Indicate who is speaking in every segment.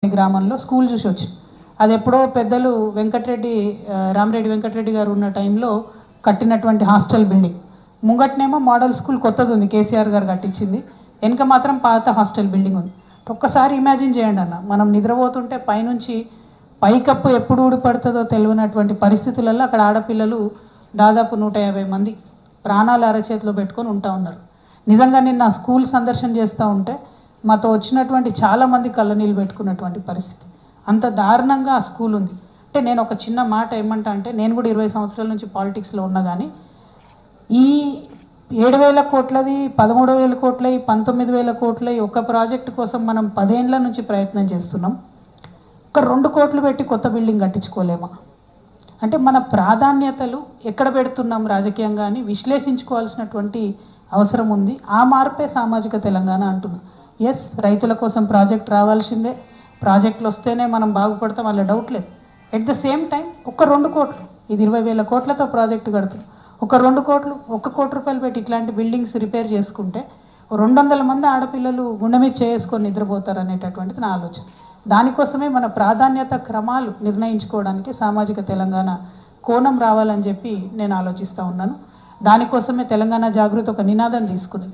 Speaker 1: గ్రామంలో స్కూల్ చూసి వచ్చి అది ఎప్పుడో పెద్దలు వెంకటరెడ్డి రామరెడ్డి వెంకటరెడ్డి గారు ఉన్న టైంలో కట్టినటువంటి హాస్టల్ బిల్డింగ్. ముంగట్నేమో మోడల్ స్కూల్ కొత్తది ఉంది, కేసీఆర్ గారు కట్టించింది. వెనక మాత్రం పాత హాస్టల్ బిల్డింగ్ ఉంది. ఒక్కసారి ఇమాజిన్ చేయండి అన్న, మనం నిద్రపోతుంటే పైనుంచి పైకప్పు ఎప్పుడు ఊడిపడుతుందో తెలియనటువంటి పరిస్థితులలో అక్కడ ఆడపిల్లలు దాదాపు 150 మంది ప్రాణాలు అరచేతిలో పెట్టుకొని ఉంటా ఉన్నారు. నిజంగా నిన్న స్కూల్ సందర్శన చేస్తూ ఉంటే మాతో వచ్చినటువంటి చాలామంది కళ్ళనీళ్ళు పెట్టుకున్నటువంటి పరిస్థితి. అంత దారుణంగా ఆ స్కూల్ ఉంది. అంటే నేను ఒక చిన్న మాట ఏమంటా అంటే, నేను కూడా 20 సంవత్సరాల నుంచి పాలిటిక్స్లో ఉన్నా, కానీ ఈ 7,000 కోట్లది 13,000 కోట్లయి 19,000 కోట్లయి ఒక ప్రాజెక్టు కోసం మనం 10 ఏళ్ల నుంచి ప్రయత్నం చేస్తున్నాం. ఒక 2 కోట్లు పెట్టి కొత్త బిల్డింగ్ కట్టించుకోలేమా? అంటే మన ప్రాధాన్యతలు ఎక్కడ పెడుతున్నాం రాజకీయంగా అని విశ్లేషించుకోవాల్సినటువంటి అవసరం ఉంది. ఆ మార్పే సామాజిక తెలంగాణ అంటున్నాం. ఎస్, రైతుల కోసం ప్రాజెక్ట్ రావాల్సిందే, ప్రాజెక్టులు వస్తేనే మనం బాగుపడతాం, వాళ్ళ డౌట్ లేదు. ఎట్ ద సేమ్ టైం ఒక 2 కోట్లు, ఇది 20,000 కోట్లతో ప్రాజెక్టు కడుతున్నాం, ఒక 2 కోట్లు, 1 కోటి రూపాయలు పెట్టి ఇట్లాంటి బిల్డింగ్స్ రిపేర్ చేసుకుంటే 200 మంది ఆడపిల్లలు గుండె మీద చేసుకొని నిద్రపోతారు అనేటటువంటిది నా ఆలోచన. దానికోసమే మన ప్రాధాన్యత క్రమాలు నిర్ణయించుకోవడానికి సామాజిక తెలంగాణ కోణం రావాలని చెప్పి నేను ఆలోచిస్తూ ఉన్నాను. దానికోసమే తెలంగాణ జాగృతి ఒక నినాదం తీసుకుంది.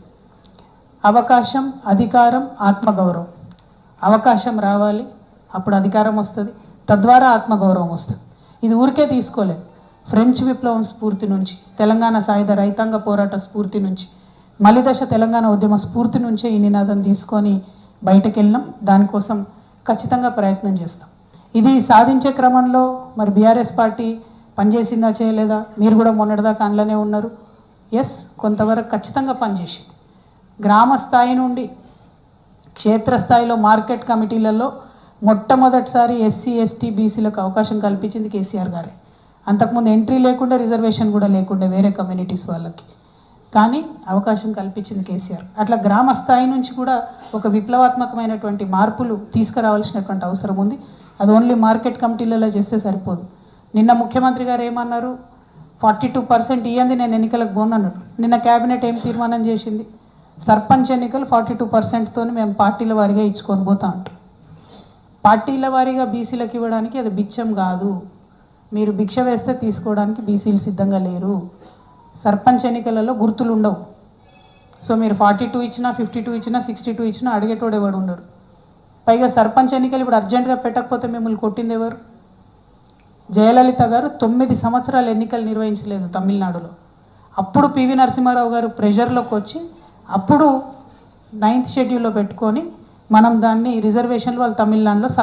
Speaker 1: అవకాశం, అధికారం, ఆత్మగౌరవం. అవకాశం రావాలి, అప్పుడు అధికారం వస్తుంది, తద్వారా ఆత్మగౌరవం వస్తుంది. ఇది ఊరికే తీసుకోలేదు. ఫ్రెంచ్ విప్లవం స్ఫూర్తి నుంచి, తెలంగాణ సాయుధ రైతాంగ పోరాట స్ఫూర్తి నుంచి, మలిదశ తెలంగాణ ఉద్యమ స్ఫూర్తి నుంచే ఈ నినాదం తీసుకొని బయటకు వెళ్ళినాం. దానికోసం ఖచ్చితంగా ప్రయత్నం చేస్తాం. ఇది సాధించే క్రమంలో మరి బీఆర్ఎస్ పార్టీ పనిచేసిందా చేయలేదా? మీరు కూడా మొన్నటిదాకా అందులోనే ఉన్నారు. ఎస్, కొంతవరకు ఖచ్చితంగా పనిచేసింది. గ్రామ స్థాయి నుండి క్షేత్రస్థాయిలో మార్కెట్ కమిటీలలో మొట్టమొదటిసారి ఎస్సీ ఎస్టీ బీసీలకు అవకాశం కల్పించింది కేసీఆర్ గారే. అంతకుముందు ఎంట్రీ లేకుండా, రిజర్వేషన్ కూడా లేకుండా వేరే కమ్యూనిటీస్ వాళ్ళకి, కానీ అవకాశం కల్పించింది కేసీఆర్. అట్లా గ్రామ స్థాయి నుంచి కూడా ఒక విప్లవాత్మకమైనటువంటి మార్పులు తీసుకురావాల్సినటువంటి అవసరం ఉంది. అది ఓన్లీ మార్కెట్ కమిటీలలో చేస్తే సరిపోదు. నిన్న ముఖ్యమంత్రి గారు ఏమన్నారు? 42% ఇయ్యంది, నేను ఎన్నికలకు పోనన్నాడు. నిన్న క్యాబినెట్ ఏం తీర్మానం చేసింది? సర్పంచ్ ఎన్నికలు 42%తో మేము పార్టీల వారీగా ఇచ్చుకొని పోతా అంటాం. పార్టీల వారీగా బీసీలకు ఇవ్వడానికి అది బిచ్చం కాదు. మీరు భిక్ష వేస్తే తీసుకోవడానికి బీసీలు సిద్ధంగా లేరు. సర్పంచ్ ఎన్నికలలో గుర్తులు ఉండవు. సో మీరు 42 ఇచ్చినా, 52 ఇచ్చినా, 62 ఇచ్చినా అడిగేటోడు ఎవడు ఉండడు. పైగా సర్పంచ్ ఎన్నికలు ఇప్పుడు అర్జెంటుగా పెట్టకపోతే మిమ్మల్ని కొట్టింది ఎవరు? జయలలిత గారు 9 సంవత్సరాలు ఎన్నికలు నిర్వహించలేదు తమిళనాడులో. అప్పుడు పివి నరసింహారావు గారు ప్రెషర్లోకి వచ్చి అప్పుడు 9th షెడ్యూల్లో పెట్టుకొని మనం దాన్ని రిజర్వేషన్లు వాళ్ళు తమిళనాడులో